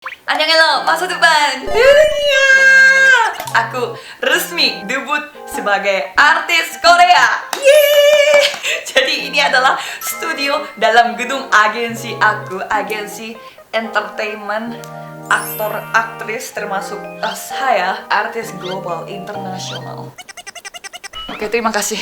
Annyeonghaseyo, masa depan dunia. Aku resmi debut sebagai artis Korea. Yeay! Jadi ini adalah studio dalam gedung agensi aku, agensi entertainment, aktor, aktris, termasuk saya, artis global internasional. Oke, terima kasih.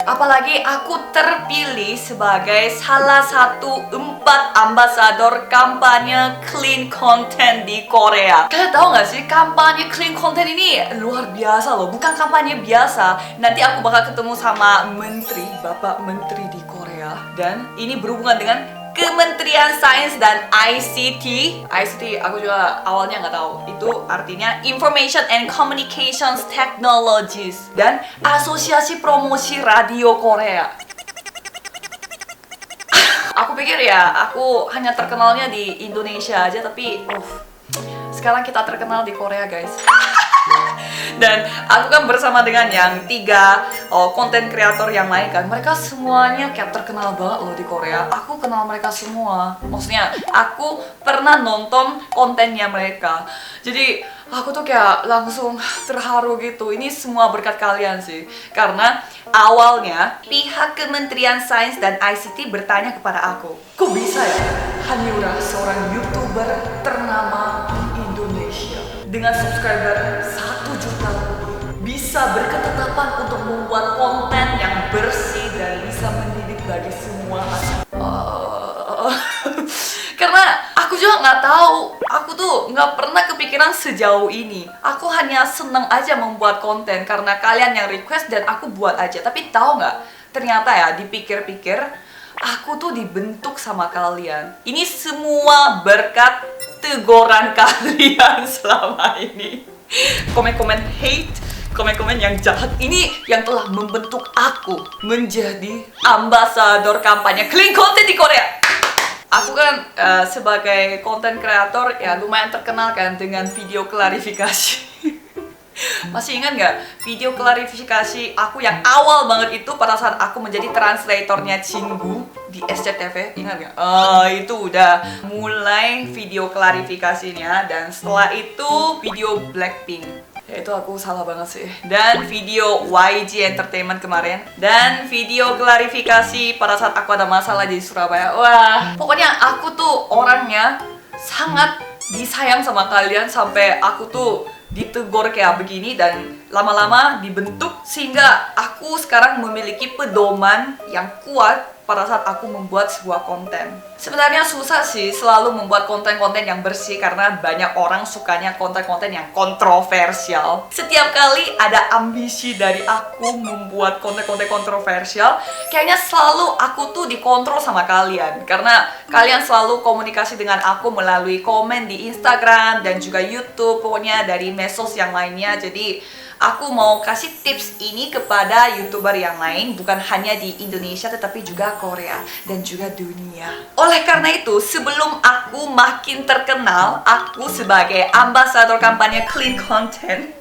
Apalagi aku terpilih sebagai salah satu 4 ambasador kampanye clean content di Korea. Kalian tahu nggak sih, kampanye clean content ini luar biasa loh. Bukan kampanye biasa. Nanti aku bakal ketemu sama menteri, Bapak Menteri di Korea. Dan ini berhubungan dengan Kementerian Sains dan ICT. ICT aku juga awalnya nggak tahu. Itu artinya Information and Communications Technologies. Dan Asosiasi Promosi Radio Korea. Aku pikir ya, aku hanya terkenalnya di Indonesia aja, tapi sekarang kita terkenal di Korea, guys. Dan aku kan bersama dengan yang 3 konten kreator yang lain kan. Mereka semuanya kayak terkenal banget loh di Korea. Aku kenal mereka semua. Maksudnya aku pernah nonton kontennya mereka. Jadi aku tuh kayak langsung terharu gitu. Ini semua berkat kalian sih. Karena awalnya pihak Kementerian Sains dan ICT bertanya kepada aku, kok bisa ya Hanyura, seorang YouTuber ternama di Indonesia dengan subscriber 1 juta bisa berketetapan untuk membuat konten yang bersih dan bisa mendidik bagi semua anak. Karena aku juga nggak tahu, aku tuh nggak pernah kepikiran sejauh ini. Aku hanya seneng aja membuat konten karena kalian yang request dan aku buat aja. Tapi tahu nggak, ternyata ya dipikir-pikir aku tuh dibentuk sama kalian. Ini semua berkat teguran kalian selama ini. Komen-komen hate, komen-komen yang jahat ini yang telah membentuk aku menjadi ambasador kampanye clean content di Korea. Aku kan sebagai konten kreator ya lumayan terkenal kan dengan video klarifikasi. Masih ingat nggak video klarifikasi aku yang awal banget itu pada saat aku menjadi translatornya Chingu di SCTV? Ingat nggak? Itu udah mulai video klarifikasinya. Dan setelah itu video Blackpink. Ya itu aku salah banget sih. Dan video YG Entertainment kemarin. Dan video klarifikasi pada saat aku ada masalah di Surabaya. Wah, pokoknya aku tuh orangnya sangat disayang sama kalian sampai aku tuh ditegur kayak begini dan lama-lama dibentuk sehingga aku sekarang memiliki pedoman yang kuat pada saat aku membuat sebuah konten. Sebenarnya susah sih selalu membuat konten-konten yang bersih karena banyak orang sukanya konten-konten yang kontroversial. Setiap kali ada ambisi dari aku membuat konten-konten kontroversial, kayaknya selalu aku tuh dikontrol sama kalian. Karena kalian selalu komunikasi dengan aku melalui komen di Instagram dan juga YouTube, pokoknya dari medsos yang lainnya. Jadi aku mau kasih tips ini kepada YouTuber yang lain, bukan hanya di Indonesia tetapi juga Korea dan juga dunia. Oleh karena itu, sebelum aku makin terkenal, aku sebagai ambasador kampanye clean content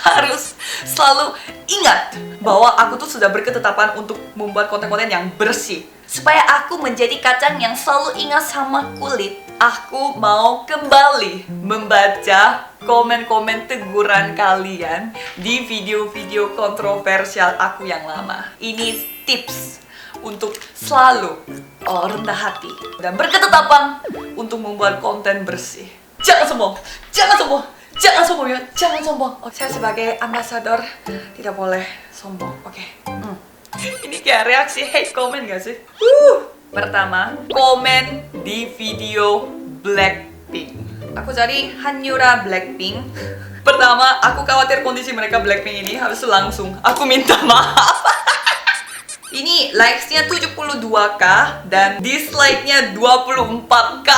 harus selalu ingat bahwa aku tuh sudah berketetapan untuk membuat konten-konten yang bersih. Supaya aku menjadi kacang yang selalu ingat sama kulit, aku mau kembali membaca komen-komen teguran kalian di video-video kontroversial aku yang lama. Ini tips untuk selalu rendah hati dan berketetapan untuk membuat konten bersih. Jangan sombong, jangan sombong, jangan sombong ya, jangan sombong. Saya sebagai ambasador tidak boleh sombong, oke? Ini kayak reaksi hate comment gak sih? Pertama, komen di video Blackpink. Aku cari Hanyura Blackpink. Pertama, aku khawatir kondisi mereka Blackpink ini. Habis itu langsung aku minta maaf. Ini likes-nya 72k dan dislike-nya 24k.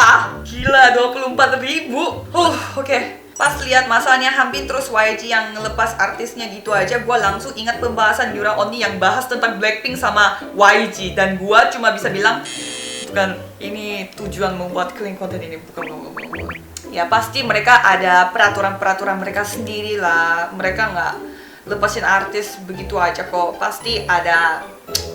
Gila, 24.000. Oke. Pas lihat masanya hampir terus YG yang ngelepas artisnya gitu aja, gue langsung ingat pembahasan Yura Oni yang bahas tentang Blackpink sama YG. Dan gue cuma bisa bilang, bukan, ini tujuan membuat clean content ini, bukan. Ya pasti mereka ada peraturan-peraturan mereka sendiri lah. Mereka nggak lepasin artis begitu aja kok. Pasti ada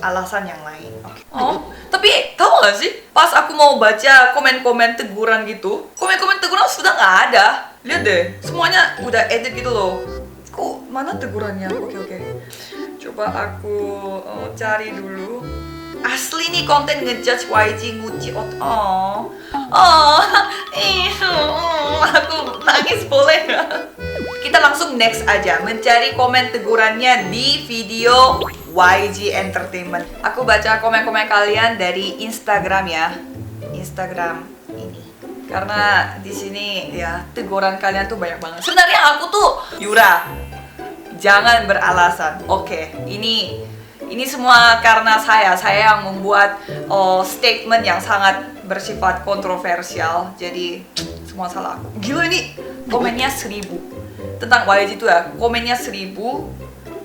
alasan yang lain. Oke. Oh, tapi tahu gak sih? Pas aku mau baca komen-komen teguran gitu, komen-komen teguran sudah nggak ada. Lihat deh, semuanya udah edit gitu loh. Kok mana tegurannya? Oke. Coba aku cari dulu. Asli nih konten ngejudge YG nguci aku nangis boleh nggak? Kita langsung next aja mencari komen tegurannya di video YG Entertainment. Aku baca komen-komen kalian dari Instagram ya, Instagram ini. Karena di sini ya teguran kalian tuh banyak banget. Sebenarnya aku tuh Yura, jangan beralasan. Oke, ini semua karena saya yang membuat statement yang sangat bersifat kontroversial. Jadi semua salah aku. Gila ini komennya 1000 tentang YG itu ya. Komennya 1000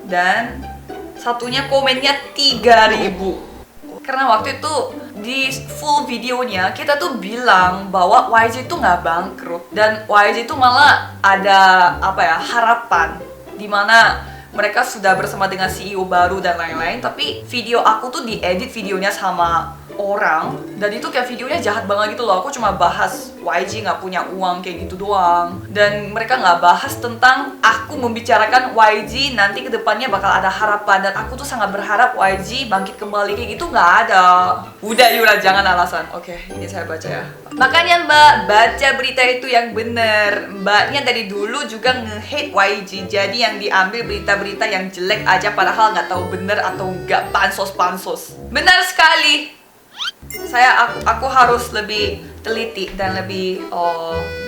dan satunya komennya 3000. Karena waktu itu di full videonya kita tuh bilang bahwa YG itu nggak bangkrut dan YG itu malah ada harapan dimana mereka sudah bersama dengan CEO baru dan lain-lain. Tapi video aku tuh diedit videonya sama orang dan itu kayak videonya jahat banget gitu loh. Aku cuma bahas YG nggak punya uang kayak gitu doang dan mereka nggak bahas tentang aku membicarakan YG nanti kedepannya bakal ada harapan dan aku tuh sangat berharap YG bangkit kembali kayak gitu. Nggak ada. Udah Yura, jangan alasan. Oke, ini saya baca ya. Makanya Mbak, baca berita itu yang bener. Mbaknya dari dulu juga nge-hate YG, jadi yang diambil berita-berita yang jelek aja padahal nggak tahu bener atau nggak, pansos. Benar sekali. Aku harus lebih teliti dan lebih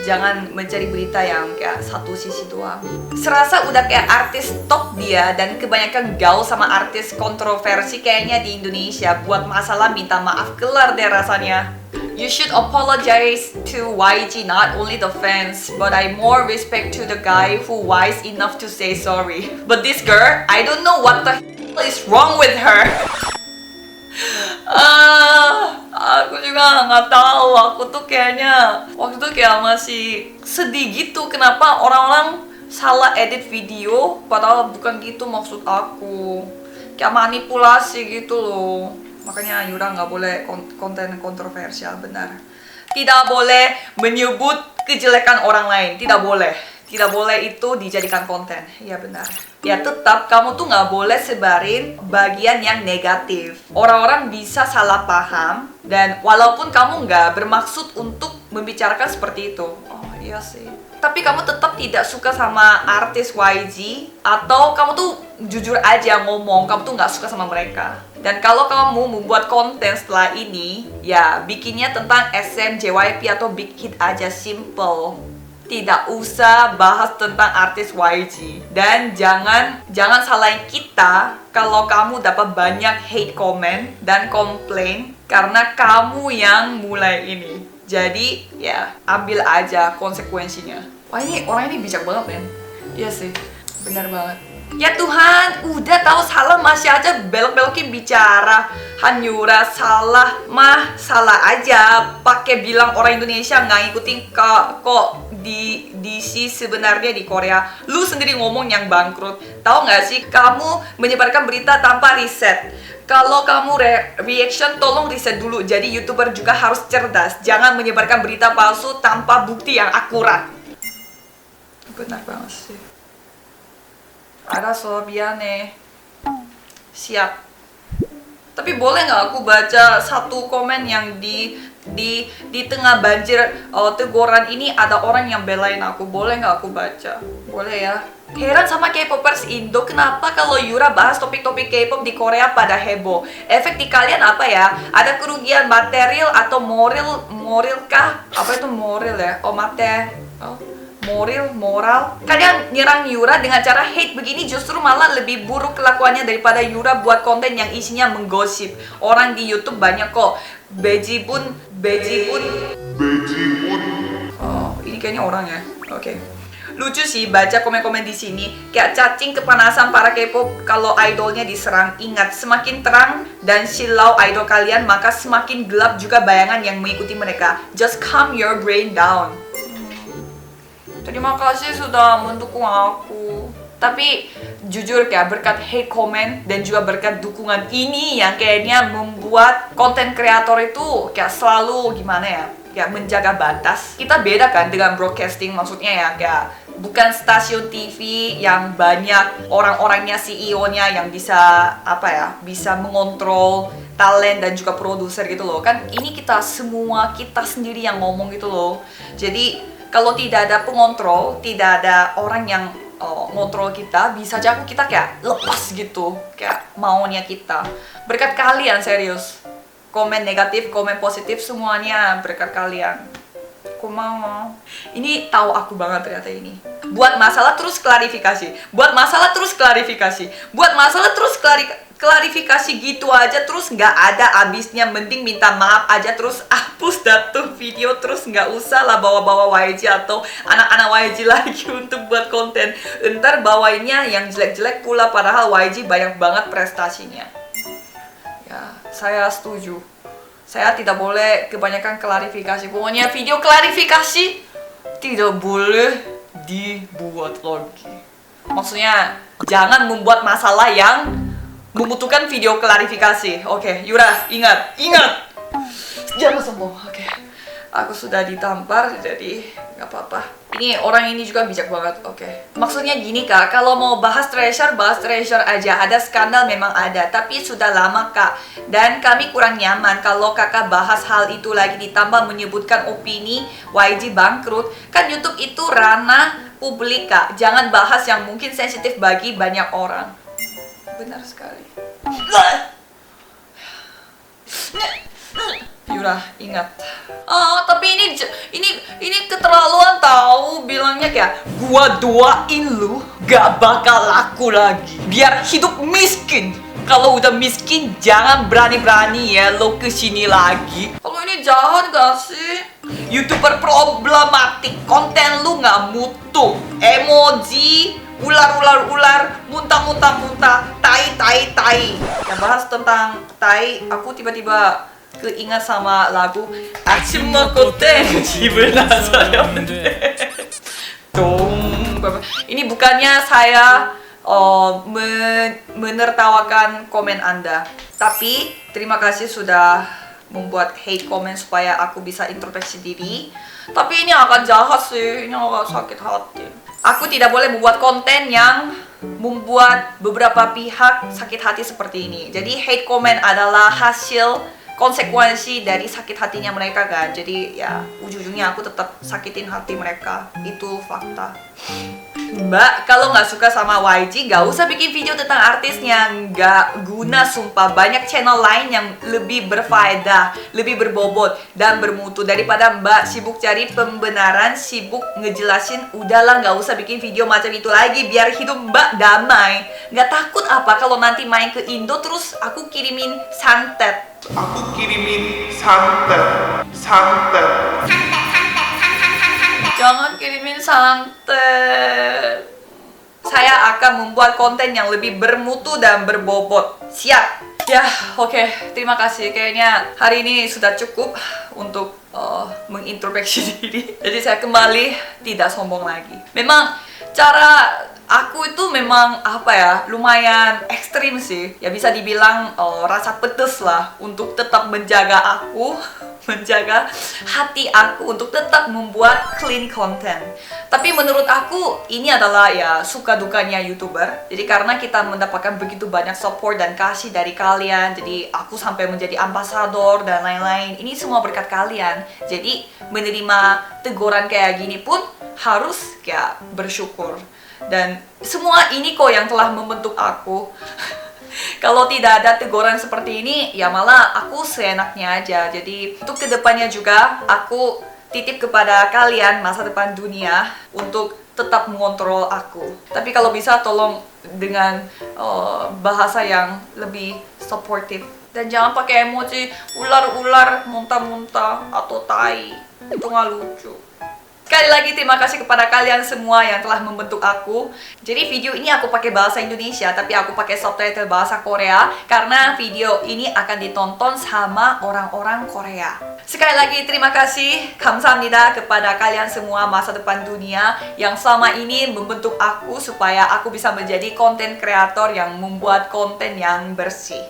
jangan mencari berita yang kayak satu sisi doang. Serasa udah kayak artis top dia dan kebanyakan gaul sama artis kontroversi kayaknya di Indonesia. Buat masalah minta maaf kelar deh rasanya. You should apologize to YG, not only the fans, but I more respect to the guy who wise enough to say sorry. But this girl, I don't know what the hell is wrong with her. Aku juga nggak tahu. Aku tuh kayaknya waktu itu kayak masih sedih gitu. Kenapa orang-orang salah edit video padahal bukan gitu maksud aku. Kayak manipulasi gitu loh. Makanya Yura nggak boleh konten kontroversial, benar. Tidak boleh menyebut kejelekan orang lain. Tidak boleh itu dijadikan konten. Ya benar. Ya tetap kamu tuh nggak boleh sebarin bagian yang negatif. Orang-orang bisa salah paham dan walaupun kamu nggak bermaksud untuk membicarakan seperti itu. Oh iya sih. Tapi kamu tetap tidak suka sama artis YG atau kamu tuh jujur aja ngomong kamu tuh nggak suka sama mereka. Dan kalau kamu membuat konten setelah ini, ya bikinnya tentang SM, JYP atau Big Hit aja, simple. Tidak usah bahas tentang artis YG. Dan jangan salahin kita kalau kamu dapat banyak hate comment dan komplain karena kamu yang mulai ini. Jadi ya ambil aja konsekuensinya. Wah orang ini bijak banget men. Iya sih, benar banget. Ya Tuhan, udah tahu salah masih aja belok-belokin bicara. Yura salah mah salah aja. Pakai bilang orang Indonesia nggak ngikutin kok di DC sebenarnya di Korea. Lu sendiri ngomong yang bangkrut. Tahu nggak sih kamu menyebarkan berita tanpa riset. Kalau kamu reaction tolong riset dulu. Jadi YouTuber juga harus cerdas. Jangan menyebarkan berita palsu tanpa bukti yang akurat. Benar banget sih. Ada sobiane. Siap. Tapi boleh nggak aku baca satu komen yang di tengah banjir teguran ini ada orang yang belain aku. Boleh nggak aku baca? Boleh ya. Heran sama K-popers Indo, kenapa kalau Yura bahas topik-topik K-pop di Korea pada heboh? Efek di kalian apa ya? Ada kerugian material atau moral kah? Apa itu moral ya? Moral. Kalian nyerang Yura dengan cara hate begini justru malah lebih buruk kelakuannya daripada Yura buat konten yang isinya menggosip. Orang di YouTube banyak kok. Bejibun. Oh, ini kayaknya orang ya. Oke. Lucu sih baca komen-komen di sini. Kayak cacing kepanasan para K-pop kalau idolnya diserang. Ingat, semakin terang dan silau idol kalian, maka semakin gelap juga bayangan yang mengikuti mereka. Just calm your brain down. Terima kasih sudah mendukung aku. Tapi jujur kayak berkat hate comment dan juga berkat dukungan ini yang kayaknya membuat konten kreator itu kayak selalu gimana ya, kayak menjaga batas. Kita beda kan dengan broadcasting, maksudnya ya kayak bukan stasiun TV yang banyak orang-orangnya, CEO-nya yang bisa apa ya, bisa mengontrol talent dan juga produser gitu loh. Kan ini kita semua, kita sendiri yang ngomong gitu loh. Jadi kalau tidak ada pengontrol, tidak ada orang yang ngontrol kita, bisa aja kita kayak lepas gitu, kayak maunya kita. Berkat kalian, serius. Komen negatif, komen positif, semuanya berkat kalian. Aku mau. Ini tahu aku banget ternyata ini. Buat masalah terus klarifikasi. Buat masalah terus klarifikasi. Buat masalah terus klarifikasi gitu aja, terus nggak ada habisnya. Mending minta maaf aja terus hapus tuh video, terus nggak usah lah bawa-bawa YG atau anak-anak YG lagi untuk buat konten. Ntar bawainnya yang jelek-jelek pula, padahal YG banyak banget prestasinya. Ya, saya setuju. Saya tidak boleh kebanyakan klarifikasi. Pokoknya video klarifikasi tidak boleh dibuat lagi. Maksudnya jangan membuat masalah yang membutuhkan video klarifikasi. Oke, Yura, ingat. Jangan sombong. Oke. Aku sudah ditampar, jadi nggak apa-apa. Ini orang ini juga bijak banget. Oke. Maksudnya gini kak, kalau mau bahas treasure aja. Ada skandal memang ada, tapi sudah lama kak. Dan kami kurang nyaman kalau kakak bahas hal itu lagi, ditambah menyebutkan opini YG bangkrut. Kan YouTube itu ranah publik kak. Jangan bahas yang mungkin sensitif bagi banyak orang. Benar sekali. Yura, ingat. Tapi ini keterlaluan tahu, bilangnya kayak gua doain lu gak bakal laku lagi. Biar hidup miskin. Kalau udah miskin jangan berani-berani ya lo kesini lagi. Kalau ini jahat gak sih? YouTuber problematik, konten lu gak mutu. Emoji ular, muntah, tai. Ya bahas tentang tai, aku tiba-tiba keingat sama lagu Atsuma Kote Shibunasa Ini bukannya saya menertawakan komen Anda, tapi terima kasih sudah membuat hate comment supaya aku bisa introspeksi diri. Tapi ini akan jahat sih, ini akan sakit hati. Aku tidak boleh membuat konten yang membuat beberapa pihak sakit hati seperti ini. Jadi hate comment adalah hasil konsekuensi dari sakit hatinya mereka kan. Jadi ya ujung-ujungnya aku tetap sakitin hati mereka. Itu fakta. Mbak, kalau nggak suka sama YG, nggak usah bikin video tentang artisnya. Nggak guna, sumpah. Banyak channel lain yang lebih berfaedah, lebih berbobot, dan bermutu. Daripada Mbak sibuk cari pembenaran, sibuk ngejelasin, udahlah nggak usah bikin video macam itu lagi. Biar hidup Mbak damai. Nggak takut apa kalau nanti main ke Indo terus aku kirimin santet. Jangan kirimin santet. Saya akan membuat konten yang lebih bermutu dan berbobot. Siap? Ya, oke. Terima kasih. Kayaknya hari ini sudah cukup untuk mengintrospeksi diri. Jadi saya kembali tidak sombong lagi. Memang cara aku itu memang apa ya, lumayan ekstrim sih. Ya bisa dibilang rasa pedes lah untuk tetap menjaga aku, menjaga hati aku untuk tetap membuat clean content. Tapi menurut aku ini adalah ya suka dukanya YouTuber. Jadi karena kita mendapatkan begitu banyak support dan kasih dari kalian, jadi aku sampai menjadi ambasador dan lain-lain. Ini semua berkat kalian. Jadi menerima teguran kayak gini pun harus kayak bersyukur. Dan semua ini kok yang telah membentuk aku. Kalau tidak ada teguran seperti ini, ya malah aku seenaknya aja. Jadi untuk kedepannya juga aku titip kepada kalian masa depan dunia untuk tetap mengontrol aku. Tapi kalau bisa tolong dengan bahasa yang lebih supportive. Dan jangan pakai emoji ular-ular, muntah-muntah, atau tai. Itu nggak lucu. Sekali lagi terima kasih kepada kalian semua yang telah membentuk aku. Jadi video ini aku pakai bahasa Indonesia, tapi aku pakai subtitle bahasa Korea karena video ini akan ditonton sama orang-orang Korea. Sekali lagi terima kasih, 감사합니다 kepada kalian semua masa depan dunia yang selama ini membentuk aku supaya aku bisa menjadi konten kreator yang membuat konten yang bersih.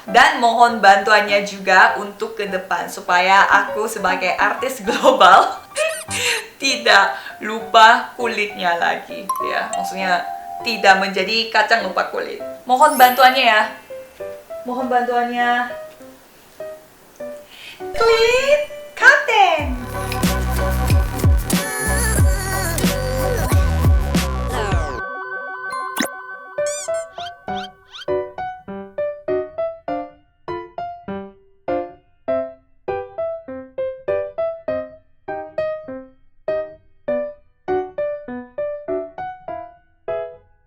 Dan mohon bantuannya juga untuk ke depan supaya aku sebagai artis global tidak lupa kulitnya lagi, ya. Maksudnya tidak menjadi kacang lupa kulit. Mohon bantuannya ya. Mohon bantuannya. Klik konten.